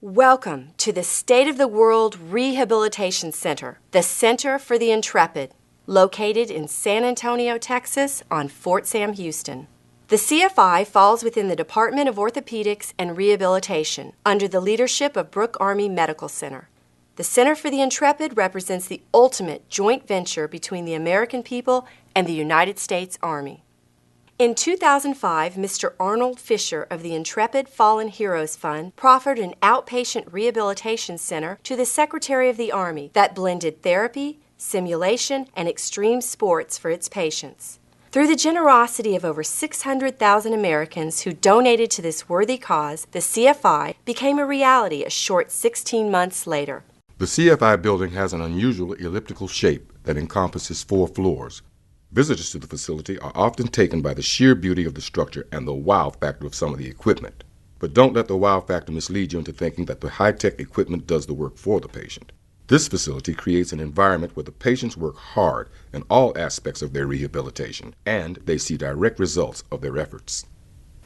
Welcome to the State of the World Rehabilitation Center, the Center for the Intrepid, located in San Antonio, Texas on Fort Sam Houston. The CFI falls within the Department of Orthopedics and Rehabilitation under the leadership of Brooke Army Medical Center. The Center for the Intrepid represents the ultimate joint venture between the American people and the United States Army. In 2005, Mr. Arnold Fisher of the Intrepid Fallen Heroes Fund proffered an outpatient rehabilitation center to the Secretary of the Army that blended therapy, simulation, and extreme sports for its patients. Through the generosity of over 600,000 Americans who donated to this worthy cause, the CFI became a reality a short 16 months later. The CFI building has an unusual elliptical shape that encompasses 4 floors. Visitors to the facility are often taken by the sheer beauty of the structure and the wow factor of some of the equipment. But don't let the wow factor mislead you into thinking that the high-tech equipment does the work for the patient. This facility creates an environment where the patients work hard in all aspects of their rehabilitation, and they see direct results of their efforts.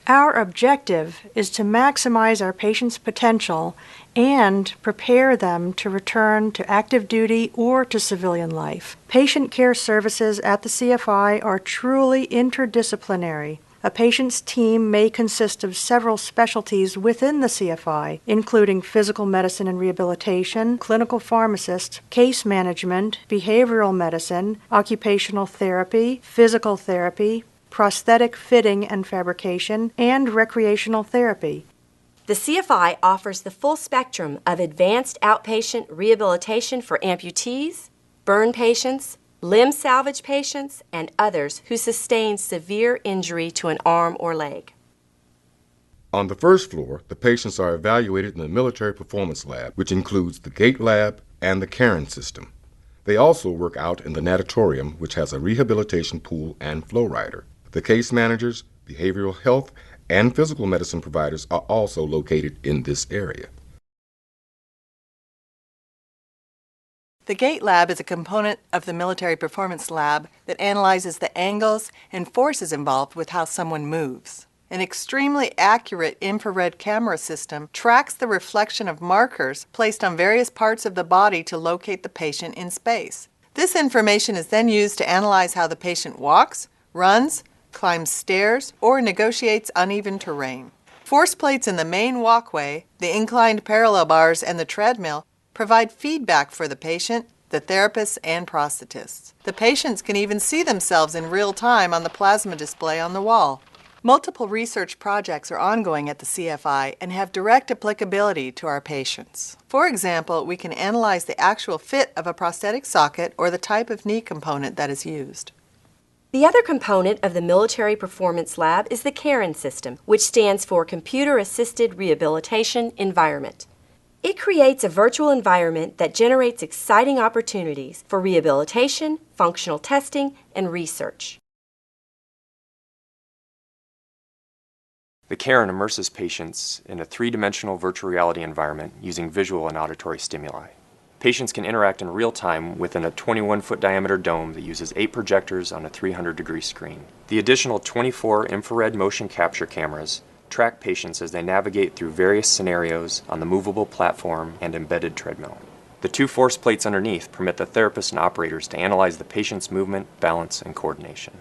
Our objective is to maximize our patients' potential and prepare them to return to active duty or to civilian life. Patient care services at the CFI are truly interdisciplinary. A patient's team may consist of several specialties within the CFI, including physical medicine and rehabilitation, clinical pharmacist, case management, behavioral medicine, occupational therapy, physical therapy, prosthetic fitting and fabrication, and recreational therapy. The CFI offers the full spectrum of advanced outpatient rehabilitation for amputees, burn patients, limb salvage patients, and others who sustain severe injury to an arm or leg. On the first floor, the patients are evaluated in the Military Performance Lab, which includes the Gait Lab and the Caren system. They also work out in the natatorium, which has a rehabilitation pool and flow rider. The case managers, behavioral health, and physical medicine providers are also located in this area. The Gait Lab is a component of the Military Performance Lab that analyzes the angles and forces involved with how someone moves. An extremely accurate infrared camera system tracks the reflection of markers placed on various parts of the body to locate the patient in space. This information is then used to analyze how the patient walks, runs, climbs stairs, or negotiates uneven terrain. Force plates in the main walkway, the inclined parallel bars, and the treadmill provide feedback for the patient, the therapists, and prosthetists. The patients can even see themselves in real time on the plasma display on the wall. Multiple research projects are ongoing at the CFI and have direct applicability to our patients. For example, we can analyze the actual fit of a prosthetic socket or the type of knee component that is used. The other component of the Military Performance Lab is the Caren system, which stands for Computer Assisted Rehabilitation Environment. It creates a virtual environment that generates exciting opportunities for rehabilitation, functional testing, and research. The Caren immerses patients in a 3-dimensional virtual reality environment using visual and auditory stimuli. Patients can interact in real time within a 21-foot diameter dome that uses 8 projectors on a 300-degree screen. The additional 24 infrared motion capture cameras track patients as they navigate through various scenarios on the movable platform and embedded treadmill. The 2 force plates underneath permit the therapists and operators to analyze the patient's movement, balance, and coordination.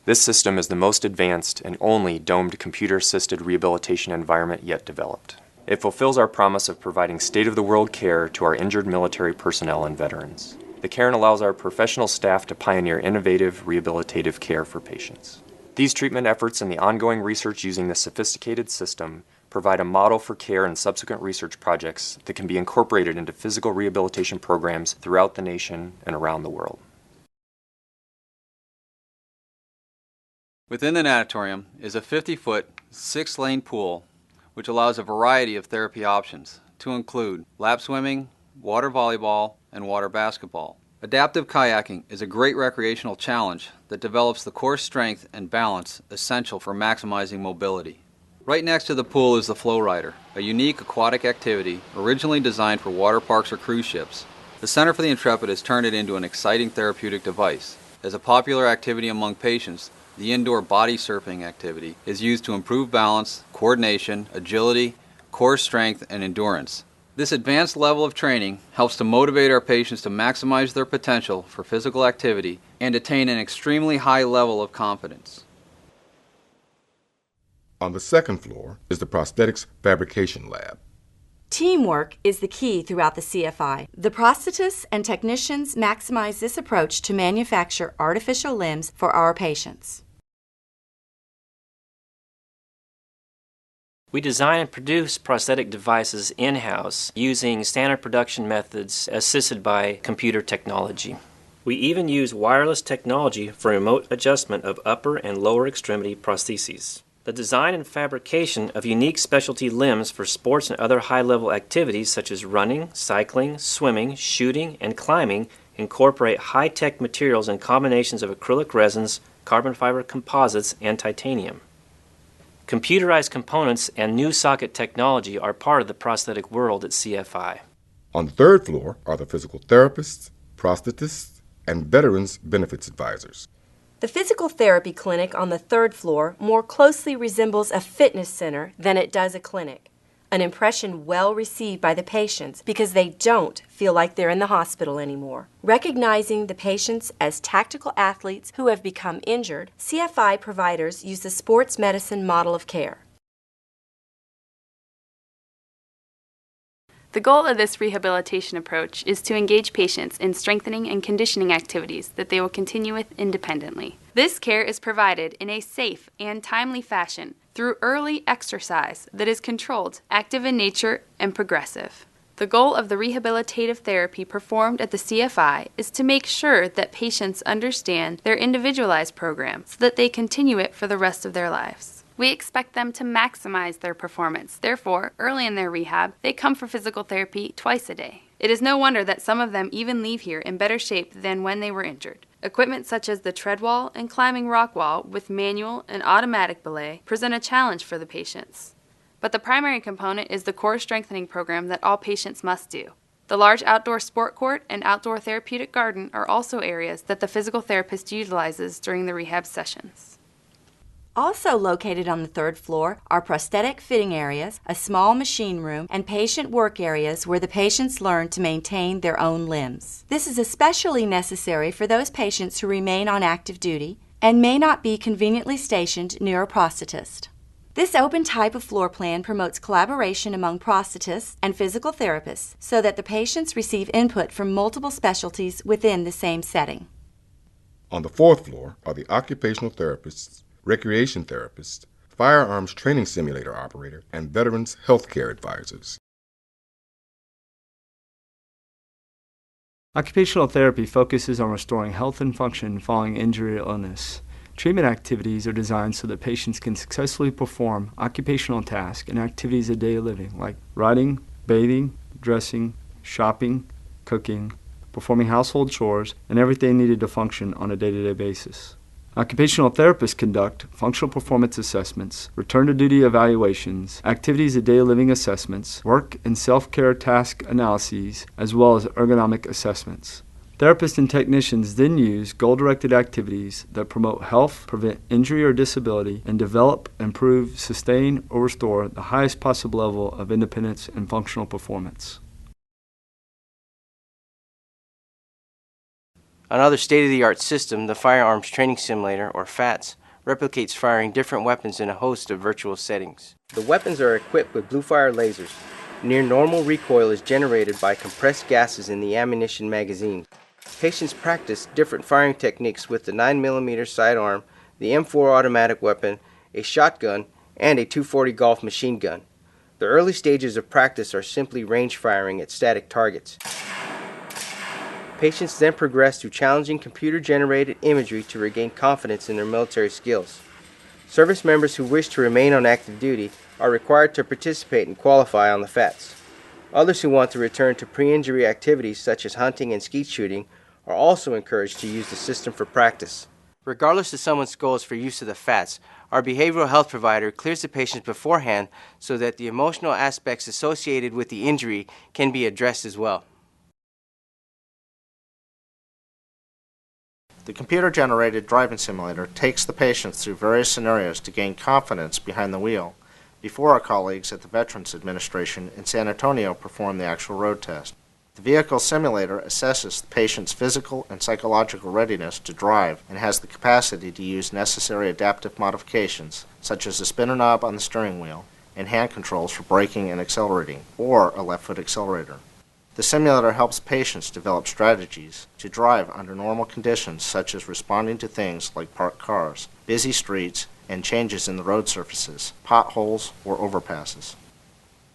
This system is the most advanced and only domed computer-assisted rehabilitation environment yet developed. It fulfills our promise of providing state-of-the-world care to our injured military personnel and veterans. The Caren allows our professional staff to pioneer innovative rehabilitative care for patients. These treatment efforts and the ongoing research using this sophisticated system provide a model for care and subsequent research projects that can be incorporated into physical rehabilitation programs throughout the nation and around the world. Within the natatorium is a 50-foot, 6-lane pool which allows a variety of therapy options to include lap swimming, water volleyball, and water basketball. Adaptive kayaking is a great recreational challenge that develops the core strength and balance essential for maximizing mobility. Right next to the pool is the flow rider, a unique aquatic activity originally designed for water parks or cruise ships. The Center for the Intrepid has turned it into an exciting therapeutic device. As a popular activity among patients, the indoor body surfing activity is used to improve balance, coordination, agility, core strength, and endurance. This advanced level of training helps to motivate our patients to maximize their potential for physical activity and attain an extremely high level of confidence. On the second floor is the Prosthetics Fabrication Lab. Teamwork is the key throughout the CFI. The prosthetists and technicians maximize this approach to manufacture artificial limbs for our patients. We design and produce prosthetic devices in-house using standard production methods assisted by computer technology. We even use wireless technology for remote adjustment of upper and lower extremity prostheses. The design and fabrication of unique specialty limbs for sports and other high-level activities such as running, cycling, swimming, shooting, and climbing incorporate high-tech materials and combinations of acrylic resins, carbon fiber composites, and titanium. Computerized components and new socket technology are part of the prosthetic world at CFI. On the third floor are the physical therapists, prosthetists, and veterans benefits advisors. The physical therapy clinic on the third floor more closely resembles a fitness center than it does a clinic, an impression well received by the patients because they don't feel like they're in the hospital anymore. Recognizing the patients as tactical athletes who have become injured, CFI providers use the sports medicine model of care. The goal of this rehabilitation approach is to engage patients in strengthening and conditioning activities that they will continue with independently. This care is provided in a safe and timely fashion through early exercise that is controlled, active in nature, and progressive. The goal of the rehabilitative therapy performed at the CFI is to make sure that patients understand their individualized program so that they continue it for the rest of their lives. We expect them to maximize their performance. Therefore, early in their rehab, they come for physical therapy twice a day. It is no wonder that some of them even leave here in better shape than when they were injured. Equipment such as the tread wall and climbing rock wall with manual and automatic belay present a challenge for the patients. But the primary component is the core strengthening program that all patients must do. The large outdoor sport court and outdoor therapeutic garden are also areas that the physical therapist utilizes during the rehab sessions. Also located on the third floor are prosthetic fitting areas, a small machine room, and patient work areas where the patients learn to maintain their own limbs. This is especially necessary for those patients who remain on active duty and may not be conveniently stationed near a prosthetist. This open type of floor plan promotes collaboration among prosthetists and physical therapists so that the patients receive input from multiple specialties within the same setting. On the fourth floor are the occupational therapists, recreation therapists, firearms training simulator operator, and veterans healthcare advisors. Occupational therapy focuses on restoring health and function following injury or illness. Treatment activities are designed so that patients can successfully perform occupational tasks and activities of daily living like riding, bathing, dressing, shopping, cooking, performing household chores, and everything needed to function on a day-to-day basis. Occupational therapists conduct functional performance assessments, return-to-duty evaluations, activities of daily living assessments, work and self-care task analyses, as well as ergonomic assessments. Therapists and technicians then use goal-directed activities that promote health, prevent injury or disability, and develop, improve, sustain, or restore the highest possible level of independence and functional performance. Another state-of-the-art system, the Firearms Training Simulator, or FATS, replicates firing different weapons in a host of virtual settings. The weapons are equipped with blue-fire lasers. Near normal recoil is generated by compressed gases in the ammunition magazine. Patients practice different firing techniques with the 9mm sidearm, the M4 automatic weapon, a shotgun, and a .240 Golf machine gun. The early stages of practice are simply range firing at static targets. Patients then progress through challenging computer-generated imagery to regain confidence in their military skills. Service members who wish to remain on active duty are required to participate and qualify on the FATS. Others who want to return to pre-injury activities such as hunting and skeet shooting are also encouraged to use the system for practice. Regardless of someone's goals for use of the FATS, our behavioral health provider clears the patient beforehand so that the emotional aspects associated with the injury can be addressed as well. The computer-generated driving simulator takes the patients through various scenarios to gain confidence behind the wheel before our colleagues at the Veterans Administration in San Antonio perform the actual road test. The vehicle simulator assesses the patient's physical and psychological readiness to drive and has the capacity to use necessary adaptive modifications, such as a spinner knob on the steering wheel and hand controls for braking and accelerating, or a left foot accelerator. The simulator helps patients develop strategies to drive under normal conditions, such as responding to things like parked cars, busy streets, and changes in the road surfaces, potholes, or overpasses.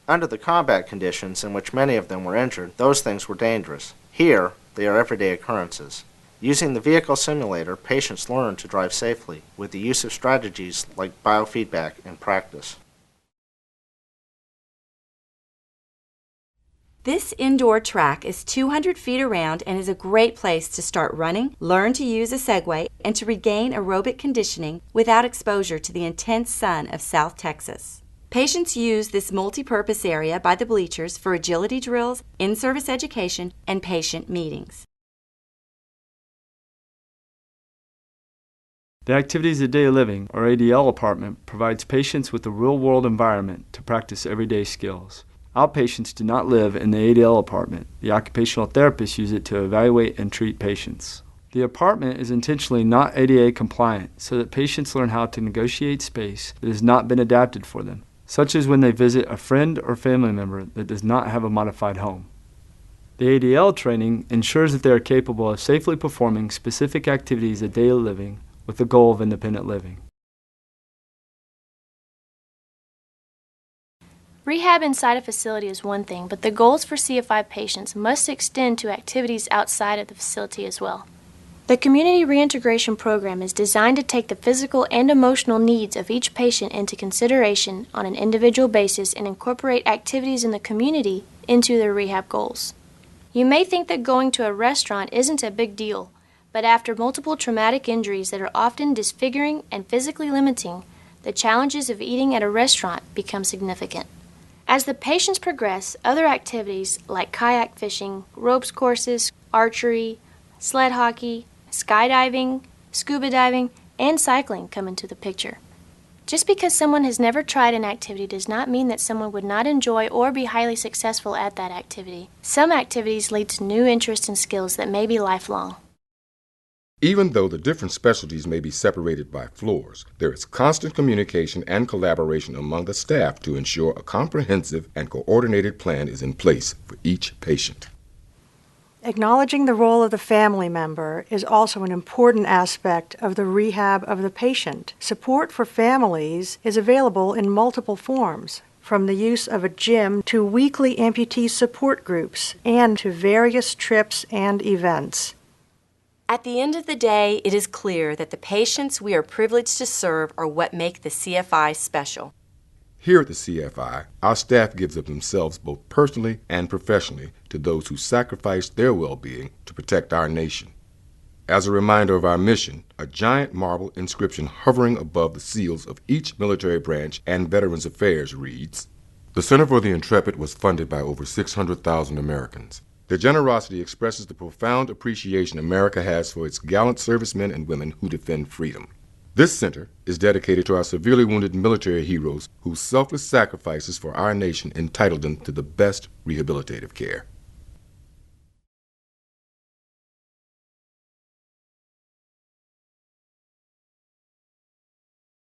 Under the combat conditions in which many of them were injured, those things were dangerous. Here, they are everyday occurrences. Using the vehicle simulator, patients learn to drive safely with the use of strategies like biofeedback in practice. This indoor track is 200 feet around and is a great place to start running, learn to use a Segway, and to regain aerobic conditioning without exposure to the intense sun of South Texas. Patients use this multi-purpose area by the bleachers for agility drills, in-service education, and patient meetings. The Activities of Daily Living, or ADL apartment, provides patients with a real-world environment to practice everyday skills. Outpatients do not live in the ADL apartment. The occupational therapists use it to evaluate and treat patients. The apartment is intentionally not ADA compliant so that patients learn how to negotiate space that has not been adapted for them, such as when they visit a friend or family member that does not have a modified home. The ADL training ensures that they are capable of safely performing specific activities of daily living with the goal of independent living. Rehab inside a facility is one thing, but the goals for CFI patients must extend to activities outside of the facility as well. The Community Reintegration Program is designed to take the physical and emotional needs of each patient into consideration on an individual basis and incorporate activities in the community into their rehab goals. You may think that going to a restaurant isn't a big deal, but after multiple traumatic injuries that are often disfiguring and physically limiting, the challenges of eating at a restaurant become significant. As the patients progress, other activities like kayak fishing, ropes courses, archery, sled hockey, skydiving, scuba diving, and cycling come into the picture. Just because someone has never tried an activity does not mean that someone would not enjoy or be highly successful at that activity. Some activities lead to new interests and skills that may be lifelong. Even though the different specialties may be separated by floors, there is constant communication and collaboration among the staff to ensure a comprehensive and coordinated plan is in place for each patient. Acknowledging the role of the family member is also an important aspect of the rehab of the patient. Support for families is available in multiple forms, from the use of a gym to weekly amputee support groups and to various trips and events. At the end of the day, it is clear that the patients we are privileged to serve are what make the CFI special. Here at the CFI, our staff gives of themselves both personally and professionally to those who sacrifice their well-being to protect our nation. As a reminder of our mission, a giant marble inscription hovering above the seals of each military branch and Veterans Affairs reads, "The Center for the Intrepid was funded by over 600,000 Americans. Their generosity expresses the profound appreciation America has for its gallant servicemen and women who defend freedom. This center is dedicated to our severely wounded military heroes whose selfless sacrifices for our nation entitled them to the best rehabilitative care."